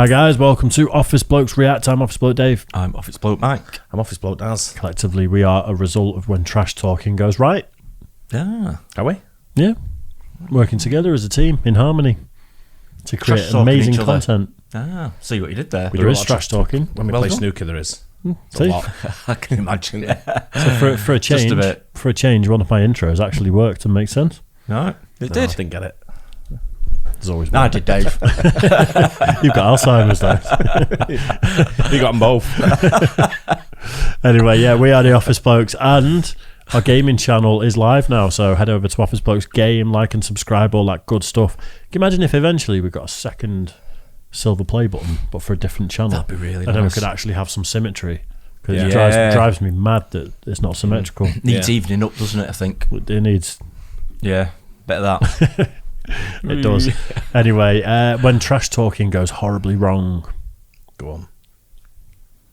Hi guys, welcome to Office Blokes React. I'm Office Bloke Dave. I'm Office Bloke Mike. I'm Office Bloke Daz. Collectively, we are a result of when trash talking goes right. Yeah. Are we? Yeah. Working together as a team, in harmony, to create Trash-talking amazing each other. content. See what you did there. There is trash talking. When we Well play done. snooker, there is. It's a See? lot. I can imagine. So for a change, Just a bit. for a change, one of my intros actually worked and makes sense. No, it No, did. I didn't get it. There's always No, I one. did, Dave. You've got Alzheimer's though. You got them both. Anyway, yeah, we are the Office Blokes, and our gaming channel is live now. So head over to Office Blokes Game, like and subscribe, all that good stuff. Can you imagine if eventually we got a second silver play button, but for a different channel? That'd be really and then we nice. could actually have some symmetry. Because it Yeah. drives me mad that it's not symmetrical. Needs evening up, doesn't it, I think? It needs. Yeah, better that. It does. Anyway, when trash talking goes horribly wrong. Go on.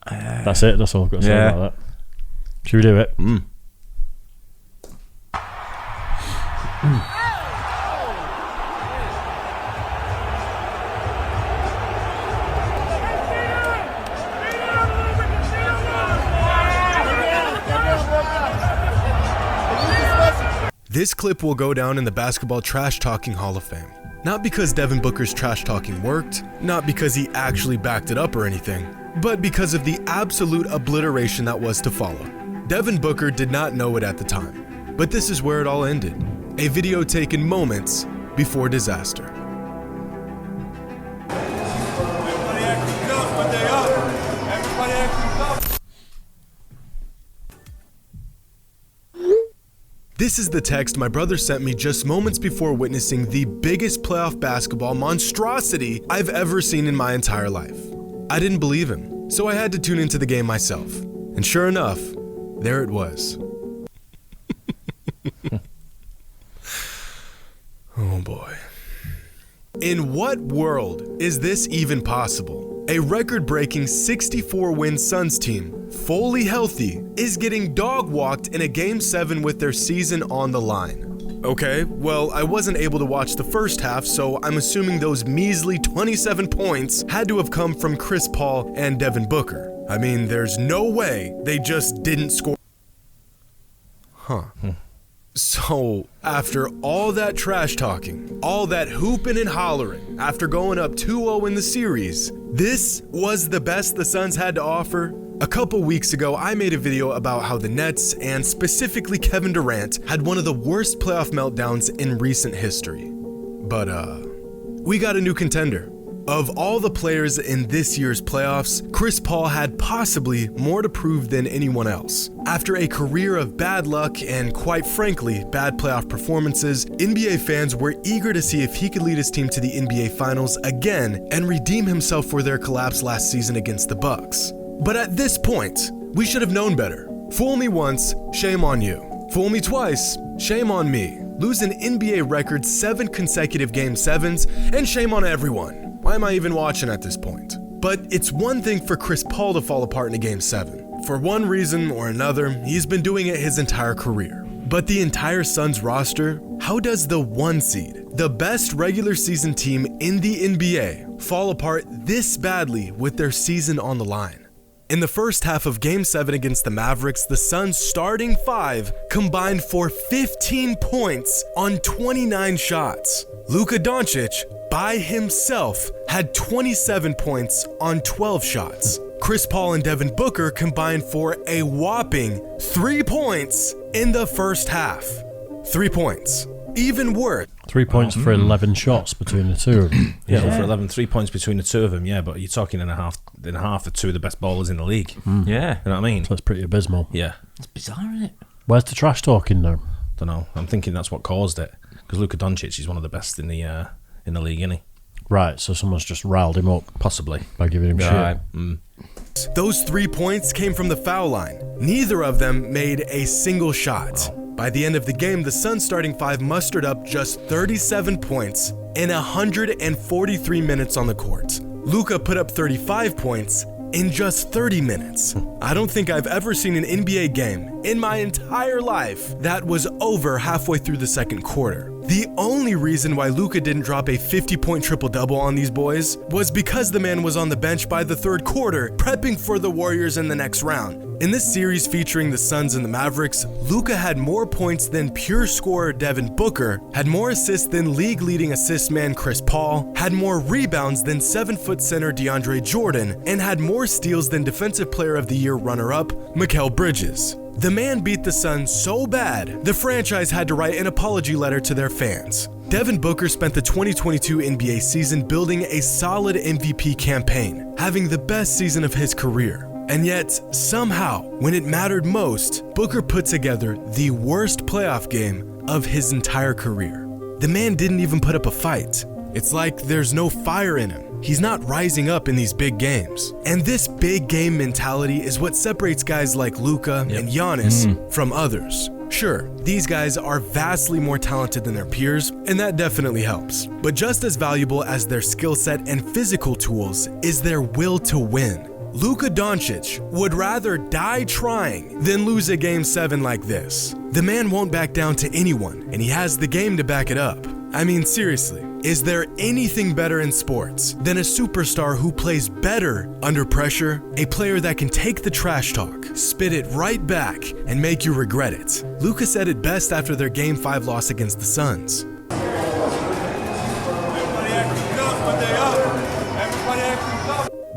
That's it. That's all I've got to say Yeah. about that. Should we do it? This clip will go down in the Basketball Trash Talking Hall of Fame. Not because Devin Booker's trash talking worked, not because he actually backed it up or anything, but because of the absolute obliteration that was to follow. Devin Booker did not know it at the time, but this is where it all ended. A video taken moments before disaster. This is the text my brother sent me just moments before witnessing the biggest playoff basketball monstrosity I've ever seen in my entire life. I didn't believe him, so I had to tune into the game myself. And sure enough, there it was. Oh boy. In what world is this even possible? A record-breaking 64-win Suns team, fully healthy, is getting dog-walked in a Game 7 with their season on the line. Okay, well, I wasn't able to watch the first half, so I'm assuming those measly 27 points had to have come from Chris Paul and Devin Booker. I mean, there's no way they just didn't score. So, after all that trash talking, all that hooping and hollering, after going up 2-0 in the series, this was the best the Suns had to offer? A couple weeks ago, I made a video about how the Nets, and specifically Kevin Durant, had one of the worst playoff meltdowns in recent history. But, we got a new contender. Of all the players in this year's playoffs, Chris Paul had possibly more to prove than anyone else. After a career of bad luck and, quite frankly, bad playoff performances, NBA fans were eager to see if he could lead his team to the NBA Finals again and redeem himself for their collapse last season against the Bucks. But at this point, we should have known better. Fool me once, shame on you. Fool me twice, shame on me. Lose an NBA record 7 consecutive Game 7s, and shame on everyone. Why am I even watching at this point? But it's one thing for Chris Paul to fall apart in a Game 7. For one reason or another, he's been doing it his entire career. But the entire Suns roster, how does the 1 seed, the best regular season team in the NBA, fall apart this badly with their season on the line? In the first half of Game 7 against the Mavericks, the Suns' starting 5 combined for 15 points on 29 shots. Luka Doncic, by himself, had 27 points on 12 shots. Chris Paul and Devin Booker combined for a whopping 3 points in the first half. 3 points. Even worse. 3 points for 11 shots between the two of them. Yeah, for 11, 3 points between the two of them, yeah, but you're talking in a half the two of the best ballers in the league. Yeah. You know what I mean? So it's pretty abysmal. Yeah. It's bizarre, isn't it? Where's the trash talking though? Don't know. I'm thinking that's what caused it. Because Luka Doncic is one of the best in the league, isn't he? Right, so someone's just riled him up Possibly. by giving him Right. shit. Those 3 points came from the foul line. Neither of them made a single shot. By the end of the game, the Suns starting 5 mustered up just 37 points in 143 minutes on the court. Luka put up 35 points in just 30 minutes. I don't think I've ever seen an NBA game in my entire life that was over halfway through the second quarter. The only reason why Luka didn't drop a 50-point triple-double on these boys was because the man was on the bench by the third quarter, prepping for the Warriors in the next round. In this series featuring the Suns and the Mavericks, Luka had more points than pure scorer Devin Booker, had more assists than league-leading assist man Chris Paul, had more rebounds than 7-foot center DeAndre Jordan, and had more steals than Defensive Player of the Year runner-up Mikal Bridges. The man beat the Suns so bad, the franchise had to write an apology letter to their fans. Devin Booker spent the 2022 NBA season building a solid MVP campaign, having the best season of his career. And yet, somehow, when it mattered most, Booker put together the worst playoff game of his entire career. The man didn't even put up a fight. It's like there's no fire in him. He's not rising up in these big games. And this big game mentality is what separates guys like Luka and Giannis from others. Sure, these guys are vastly more talented than their peers, and that definitely helps. But just as valuable as their skill set and physical tools is their will to win. Luka Doncic would rather die trying than lose a Game 7 like this. The man won't back down to anyone, and he has the game to back it up. I mean, seriously, is there anything better in sports than a superstar who plays better under pressure? A player that can take the trash talk, spit it right back, and make you regret it. Luka said it best after their Game 5 loss against the Suns.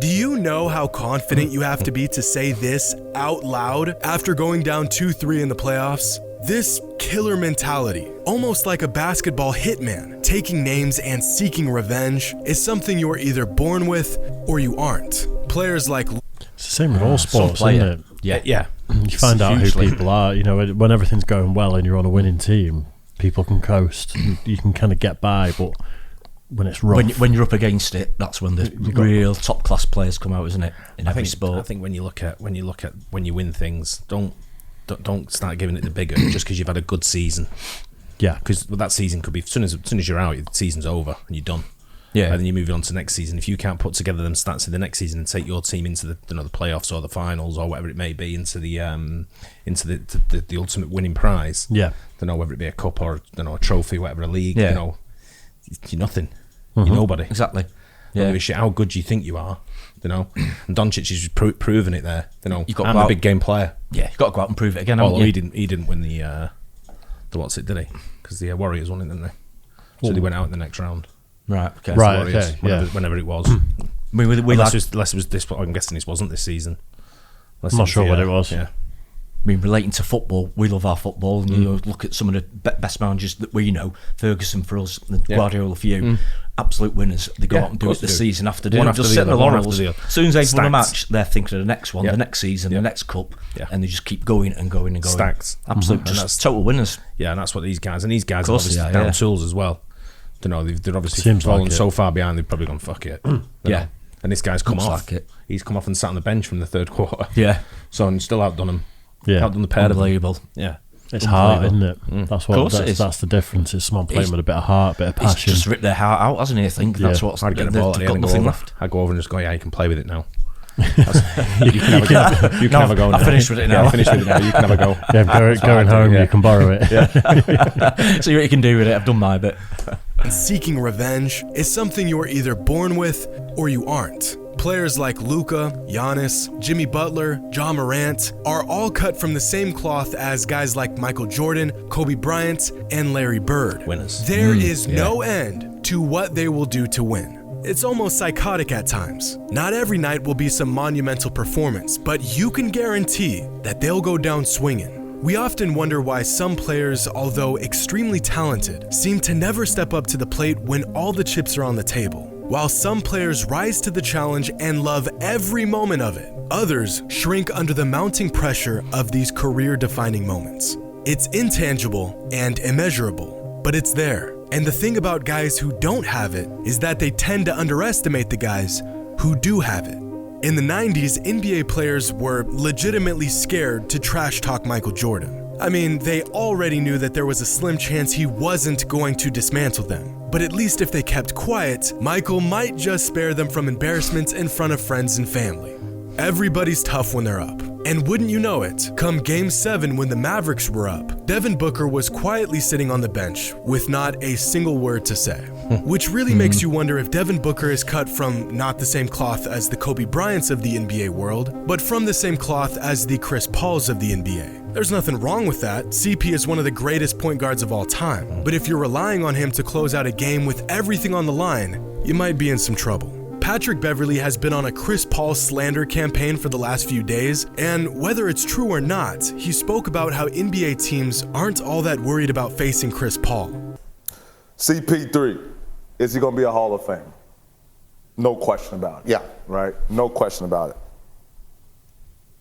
Do you know how confident you have to be to say this out loud after going down 2-3 in the playoffs? This killer mentality, almost like a basketball hitman, taking names and seeking revenge, is something you're either born with or you aren't. Players like... It's the same with all sports, isn't it? Yeah. You find out who people are. You know, when everything's going well and you're on a winning team, people can coast. You can kind of get by, but when it's rough, when you're up against it, that's when the real top class players come out, isn't it? In every sport. I think when you look at when you win things, don't start giving it the bigger just because you've had a good season. Yeah, because that season could be as soon as you're out, the season's over and you're done. Yeah, and then you move on to next season. If you can't put together them stats in the next season and take your team into the the playoffs or the finals or whatever it may be, into the ultimate winning prize. Yeah, whether it be a cup or a trophy, whatever, a league. Yeah. You're nothing. You're nobody. Exactly. Don't give a shit how good you think you are. And Doncic is proven it there. You've got I'm a big game player. Yeah, you've got to go out and prove it again. Although he didn't win the what's it, did he? Because the Warriors won it, didn't they? So they went out in the next round. Right. Okay. Right. Warriors, Okay. whenever it was. Unless it was this. I'm guessing this wasn't this season. I'm not sure what it was. Yeah. I mean, relating to football, we love our football, and you look at some of the best managers that we know. Ferguson for us, Guardiola for you, absolute winners. They go out and do it the season after. They don't just sit in the laurels. As soon as they've won a match, they're thinking of the next one, the next season, the next cup, and they just keep going and going and going. Stacked. Absolute, just total winners. Yeah, and that's what these guys are obviously down tools as well. They're obviously Seems fallen like so far behind, they've probably gone, fuck it. Yeah. And this guy's come Looks off. like it. He's come off and sat on the bench from the third quarter. Yeah. So, and still outdone him. Yeah, Outdone the pair of them. Unbelievable. Yeah. it's heart, isn't it? That's what. Course it is. That's the difference. It's someone playing with a bit of heart, a bit of He's passion. just ripped their heart out, hasn't he? I think that's what's. I'd get a ball at the they've got end and go nothing over. left. I'd go over and just go, yeah, you can play with it now. You can have a go now. I finished with it now. Yeah, I finished with it now. You can have a go. Yeah, going home, you can borrow it. See what you can do with it. I've done my bit. Seeking revenge is something you're either born with or you aren't. Players like Luka, Giannis, Jimmy Butler, Ja Morant are all cut from the same cloth as guys like Michael Jordan, Kobe Bryant, and Larry Bird. Winners. There is no end to what they will do to win. It's almost psychotic at times. Not every night will be some monumental performance, but you can guarantee that they'll go down swinging. We often wonder why some players, although extremely talented, seem to never step up to the plate when all the chips are on the table. While some players rise to the challenge and love every moment of it, others shrink under the mounting pressure of these career-defining moments. It's intangible and immeasurable, but it's there. And the thing about guys who don't have it is that they tend to underestimate the guys who do have it. In the 90s, NBA players were legitimately scared to trash talk Michael Jordan. I mean, they already knew that there was a slim chance he wasn't going to dismantle them. But at least if they kept quiet, Michael might just spare them from embarrassments in front of friends and family. Everybody's tough when they're up. And wouldn't you know it, come Game 7 when the Mavericks were up, Devin Booker was quietly sitting on the bench with not a single word to say. Which really makes you wonder if Devin Booker is cut from not the same cloth as the Kobe Bryants of the NBA world, but from the same cloth as the Chris Pauls of the NBA. There's nothing wrong with that. CP is one of the greatest point guards of all time. But if you're relying on him to close out a game with everything on the line, you might be in some trouble. Patrick Beverley has been on a Chris Paul slander campaign for the last few days, and whether it's true or not, he spoke about how NBA teams aren't all that worried about facing Chris Paul. CP3, is he going to be a Hall of Fame? No question about it. Yeah. Right? No question about it.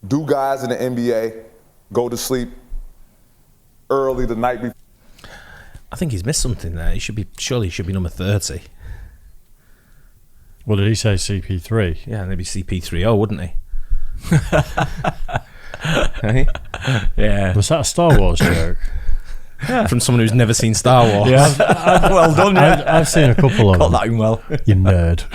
Do guys in the NBA go to sleep early the night before? I think he's missed something there. Surely he should be number 30. What did he say, CP3? Yeah, maybe CP30, wouldn't he? Hey? Yeah. Was that a Star Wars joke? Yeah. From someone who's never seen Star Wars. Yeah, Well done, yeah. I've seen a couple of Got them. that in well. You nerd.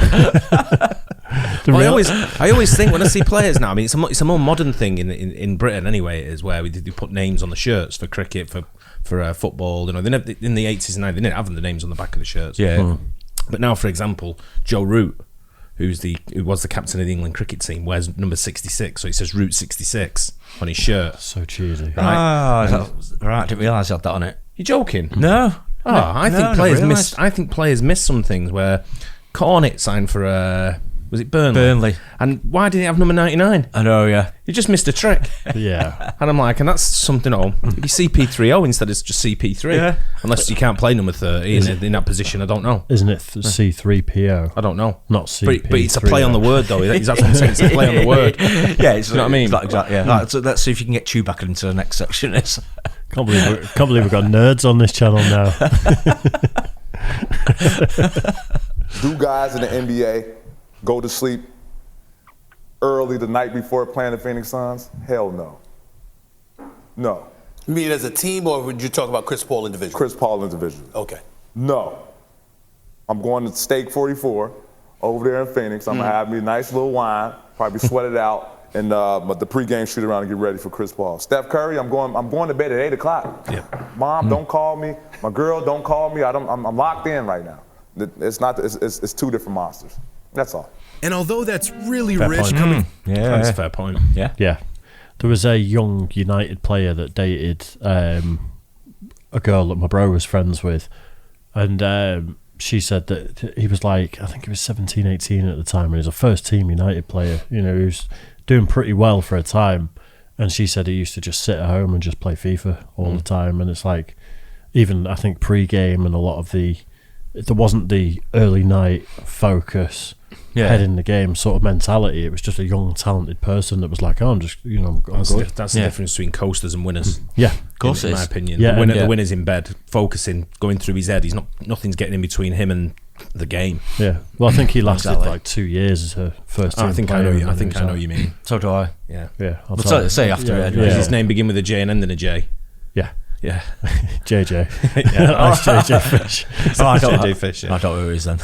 I always think when I see players now, I mean, it's a more modern thing in Britain anyway, it is where we put names on the shirts for cricket, for football. You know, they never, in the 80s and 90s, they didn't have the names on the back of the shirts. Yeah. But now, for example, Joe Root, who was the captain of the England cricket team, wears number 66, so it says Root 66 on his shirt. So cheesy. Right. Right, I didn't realise I had that on it. You joking? No. I think players miss some things where Cornet signed for was it Burnley? And why did he have number 99? I know, yeah. You just missed a trick. Yeah. And I'm like, and that's something. Maybe CP30 instead of just CP3. Yeah. Unless you can't play number 30 in that position, I don't know. Isn't it C3PO? I don't know. Not CP3. But it's a play on the word, though. That's what I'm saying. It's a play on the word. Yeah, it's, you know what I mean? Exactly. Yeah. Right, so let's see if you can get Chewbacca into the next section. Can't believe we've got nerds on this channel now. Do guys in the NBA go to sleep early the night before playing the Phoenix Suns? Hell no. No. You mean as a team, or would you talk about Chris Paul individually? Chris Paul individually. Okay. No. I'm going to Steak 44 over there in Phoenix. I'm going to have me a nice little wine, probably sweat it out, and but the pregame shoot around and get ready for Chris Paul. Steph Curry, I'm going to bed at 8 o'clock. Yeah. Mom, don't call me. My girl, don't call me. I'm locked in right now. It's two different monsters. That's all. And although that's really Fair rich point. coming... Yeah. That's a fair point. Yeah. Yeah. There was a young United player that dated a girl that my bro was friends with, and she said that he was like, I think he was 17, 18 at the time, and he was a first-team United player. You know, he was doing pretty well for a time, and she said he used to just sit at home and just play FIFA all the time, and it's like, even I think pre-game and a lot of there wasn't the early night focus, head in the game sort of mentality. It was just a young, talented person that was like, oh, I'm just, I'm good. That's the difference between coasters and winners. Yeah. Of course in it my is. opinion. Yeah, The winner's in bed, focusing, going through his head. Nothing's getting in between him and the game. Yeah. Well, I think he lasted Exactly. like 2 years as a first team I think player. I know you. and I then think he was I know out. you mean. So do I. Yeah. Yeah. I'll But tell you. say after it. Does his name begin with a J and end in a J? Yeah. Yeah. JJ. Yeah. Nice JJ Fish. JJ Fish. Yeah. I don't know who he is then.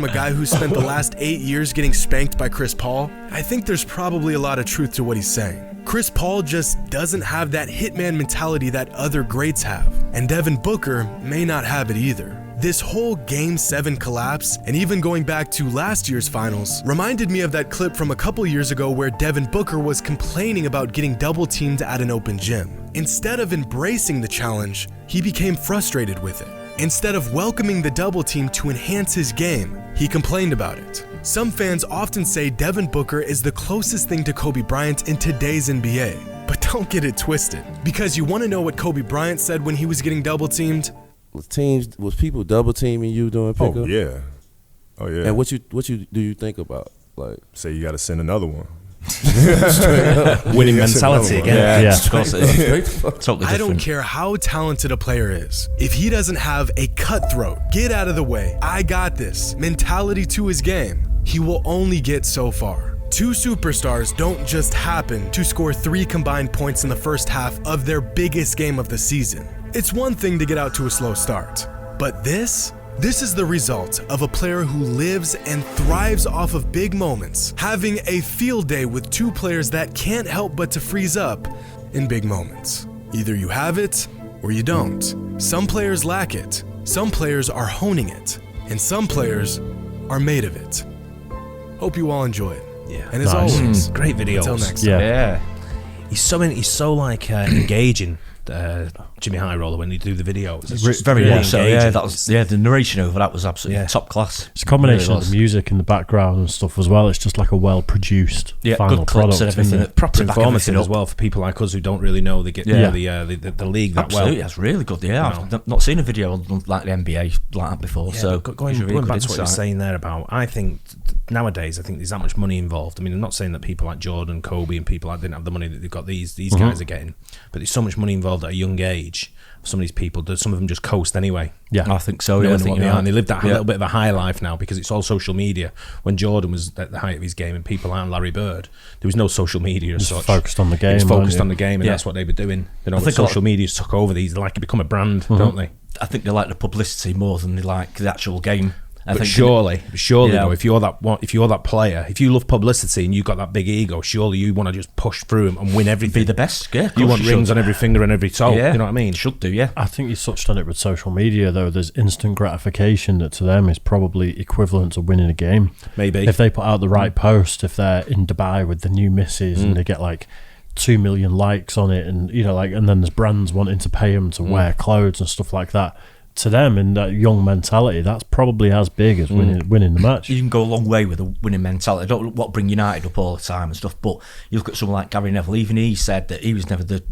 a guy who spent the last 8 years getting spanked by Chris Paul, I think there's probably a lot of truth to what he's saying. Chris Paul just doesn't have that hitman mentality that other greats have, and Devin Booker may not have it either. This whole Game 7 collapse, and even going back to last year's finals, reminded me of that clip from a couple years ago where Devin Booker was complaining about getting double teamed at an open gym. Instead of embracing the challenge, he became frustrated with it. Instead of welcoming the double team to enhance his game, he complained about it. Some fans often say Devin Booker is the closest thing to Kobe Bryant in today's NBA. But don't get it twisted, because you want to know what Kobe Bryant said when he was getting double teamed? Was people double teaming you during pickup? Oh yeah, oh yeah. And what do you think about, like, say you got to send another one? Winning mentality again. Yeah. Of course it is. Totally I don't different. care how talented a player is. If he doesn't have a cutthroat, get out of the way, I got this mentality to his game, he will only get so far. Two superstars don't just happen to score 3 combined points in the first half of their biggest game of the season. It's one thing to get out to a slow start, but this This is the result of a player who lives and thrives off of big moments, having a field day with two players that can't help but to freeze up in big moments. Either you have it or you don't. Some players lack it, some players are honing it, and some players are made of it. Hope you all enjoy it. Yeah. And as always, great videos. Until next time. Yeah. He's so like engaging. Jimmy High Roller when they do the videos. It's just Very really much so. engaging. Yeah, that was the narration over that was absolutely top class. It's a combination Really of the music in the background and stuff as well. It's just like a well-produced final good clips product. and everything. isn't it? proper To back informative everything as up. well for people like us who don't really know the league that Absolutely, well. that's really good. Yeah, I've not seen a video like the NBA like that before. Yeah, so but going it's a really back good to what you're insight. saying there about, I think nowadays there's that much money involved. I mean, I'm not saying that people like Jordan, Kobe, and people like didn't have the money that they've got. These guys are getting, but there's so much money involved at a young age. Some of these people, some of them just coast anyway. Yeah, I think so. You know, Yeah, I think you're right. and they live that little bit of a high life now because it's all social media. When Jordan was at the height of his game and people like Larry Bird, there was no social media as such. focused on the game. It was focused weren't on you? the game, and that's what they were doing. You know, I think social media's took over these. They like to become a brand, don't they? I think they like the publicity more than they like the actual game. But surely, Yeah. though, if you're that player, if you love publicity and you've got that big ego, surely you want to just push through them and win everything. Be the best. Yeah, of You course want rings should. on every finger and every toe. Yeah, You know what I mean? Should do. Yeah. I think you touched on it with social media, though. There's instant gratification that to them is probably equivalent to winning a game. Maybe. If they put out the right post, if they're in Dubai with the new missus and they get like 2 million likes on it, and and then there's brands wanting to pay them to wear clothes and stuff like that. To them, in that young mentality, that's probably as big as winning the match. You can go a long way with a winning mentality. I don't know what bring United up all the time and stuff, but you look at someone like Gary Neville. Even he said that he was never the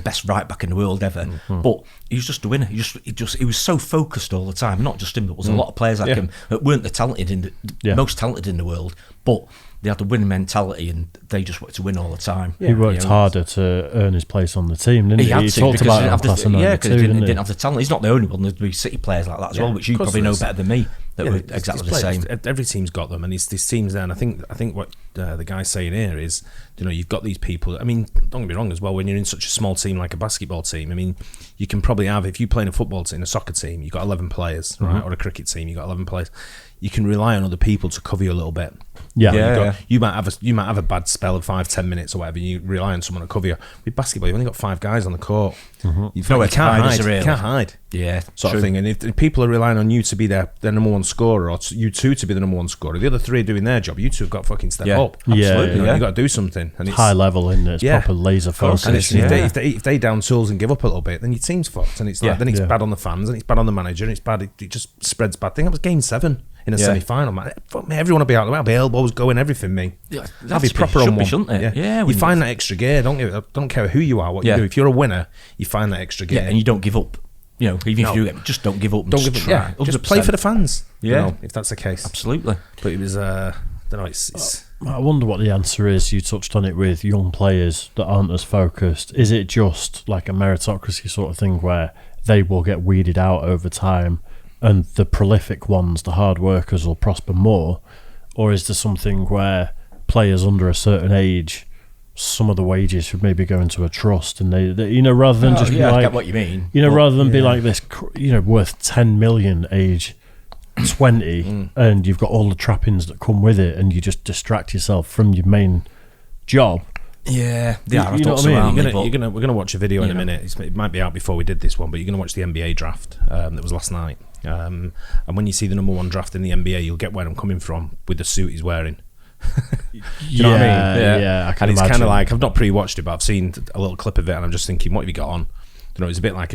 best right back in the world ever, but he was just a winner. He was so focused all the time. Not just him, but there was a lot of players like him that weren't the most talented in the world, but they had the winning mentality and they just wanted to win all the time. He worked harder to earn his place on the team, didn't he? He had to, talked because about he it on didn't Class of have the, 92, because he didn't didn't have the talent. He's not the only one. There'd be City players like that as well, which you probably know better than me. That were exactly the same. Every team's got them, and these teams there. And I think what the guy's saying here is, you've got these people. I mean, don't get me wrong as well. When you're in such a small team like a basketball team, I mean, you can probably have, if you play in a football team, a soccer team, you've got 11 players, right? Or a cricket team, you've got 11 players. You can rely on other people to cover you a little bit. You might have a bad spell of 5-10 minutes or whatever. You rely on someone to cover you. With basketball, you've only got 5 guys on the court. You can't hide. Yeah, sort of thing. And if people are relying on you to be their number one scorer, or you two to be the number one scorer, the other 3 are doing their job. You two have got to fucking step up. Absolutely. You've got to do something. And it's high level, isn't it? It's proper laser focus. And if they down tools and give up a little bit, then your team's fucked. And it's like then it's bad on the fans, and it's bad on the manager, and it's bad. It just spreads bad. I think it was Game 7 in a semi-final. Man, fuck me, everyone will be out there. I'll be elbows going, everything. Me, I'll be proper on one. Shouldn't it? Yeah. You find that extra gear. Don't care who you are, what you do. If you're a winner, you find that extra gear. Yeah, and you don't give up. Even if you do, just don't give up. And just try. Just play for the fans. Yeah, if that's the case. Absolutely. But it was. I don't know. It's I wonder what the answer is. You touched on it with young players that aren't as focused. Is it just like a meritocracy sort of thing where they will get weeded out over time and the prolific ones, the hard workers, will prosper more? Or is there something where players under a certain age, some of the wages should maybe go into a trust, and they rather than just be I like, get what you mean. Rather than be like this, worth 10 million age 20, and you've got all the trappings that come with it, and you just distract yourself from your main job. Yeah, you know what I mean? We're gonna watch a video in a minute. It might be out before we did this one, but you're gonna watch the NBA draft that was last night. And when you see the number 1 draft in the NBA, you'll get where I'm coming from with the suit he's wearing. Do you know what I mean? Yeah, I can and it's imagine. kind of like, I've not pre-watched it, but I've seen a little clip of it, and I'm just thinking, what have you got on? It's a bit like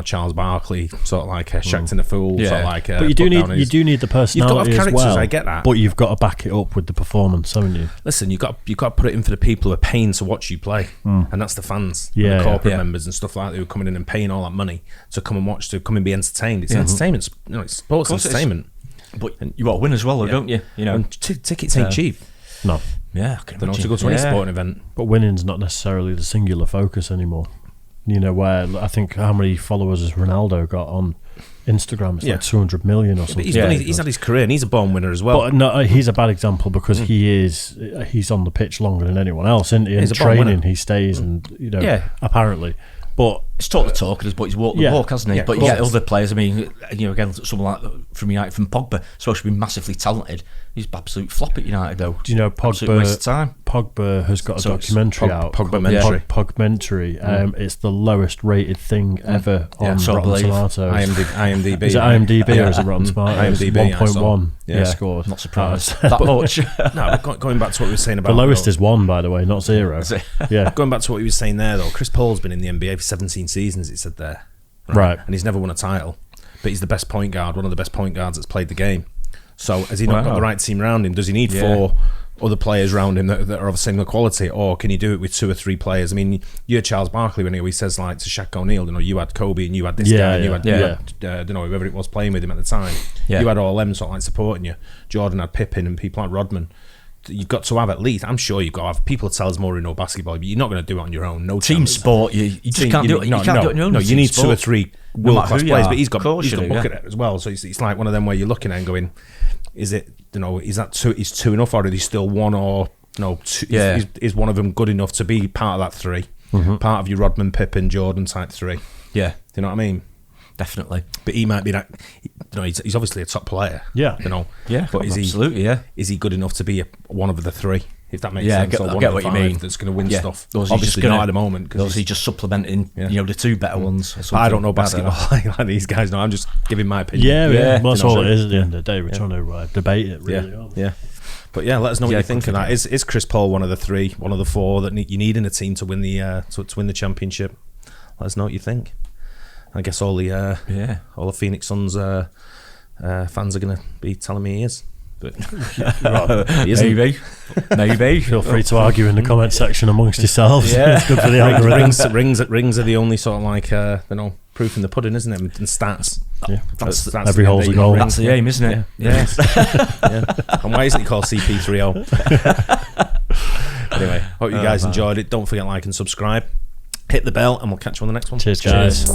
Charles Barkley, sort of like a Shaqtin' a Fool, sort of like. But you do need the personality. You've got to have as characters. well, I get that, but you've got to back it up with the performance, haven't you? Listen, you've got to put it in for the people who are paying to watch you play, and that's the fans, and the corporate members and stuff like that who are coming in and paying all that money to come and watch, to come and be entertained. It's entertainment. It's sports entertainment. But you got to win as well, don't you? And tickets ain't cheap. No. Yeah, I can imagine. To go to any sporting event. But winning's not necessarily the singular focus anymore. Where I think how many followers has Ronaldo got on Instagram? It's like 200 million or something. He's had his career, and he's a born winner as well. But no, he's a bad example because he's on the pitch longer than anyone else. In he's training, he stays, and apparently. But it's totally talkers, but he's walked the walk, hasn't he? Yeah, but you get other players. I mean, again, someone like from United, from Pogba, supposed to be massively talented. He's absolute flop at United, though. Do you know Absolute waste of time. Pogba has got a documentary out. Pogbamentary. It's the lowest rated thing ever on Rotten Tomatoes. IMDb. Is it IMDb or is it Rotten Tomatoes? IMDb. 1.1. Yeah, scored. Not surprised that much. No, but going back to what we were saying about the lowest is 1, by the way, not 0. Yeah. Going back to what he was saying there, though, Chris Paul's been in the NBA for 17 seasons. It said there, right, and he's never won a title, but he's the best point guard, one of the best point guards that's played the game. So has he not got the right team around him? Does he need 4 other players around him that are of similar quality, or can you do it with 2 or 3 players? I mean, you had Charles Barkley when he says like to Shaq O'Neal, you had Kobe and you had this guy, and you had whoever it was playing with him at the time. You had all them sort of like supporting you. Jordan had Pippen and people like Rodman. You've got to have at least. I'm sure you've got to have people tell us more in basketball, but you're not going to do it on your own. No team sport. You just can't do it. You can't do it on your own. No, you need 2 or 3 world class players, but he's got look at it as well. So it's like one of them where you're looking at it and going, is it? Is that 2? Is 2 enough, or is he still 1 or no? 2, is one of them good enough to be part of that 3? Part of your Rodman, Pippen, Jordan type 3. Yeah, do you know what I mean? Definitely. But he might be that. He's obviously a top player. Yeah. But is absolutely, is he good enough to be one of the 3? If that makes sense. I get what you mean. That's going to win stuff. Obviously not at the moment. Because he's just supplementing, the 2 better ones. I don't know basketball like these guys know. I'm just giving my opinion. Yeah. That's all it is at the end of the day. We're trying to debate it, really. Yeah. But yeah, let us know what you think of that. Is Chris Paul one of the 3, one of the 4 that you need in a team to win the to win the championship? Let us know what you think. I guess all the Phoenix Suns fans are going to be telling me he is. But maybe. Feel free to argue in the comment section amongst yourselves. It's good for the algorithm. Rings are the only sort of like proof in the pudding, isn't it? And stats. Yeah, that's every hole's a goal. That's the aim, isn't it? Yeah. And why isn't he called CP30? Anyway, hope you guys enjoyed it. Don't forget like and subscribe. Hit the bell, and we'll catch you on the next one. Cheers, guys.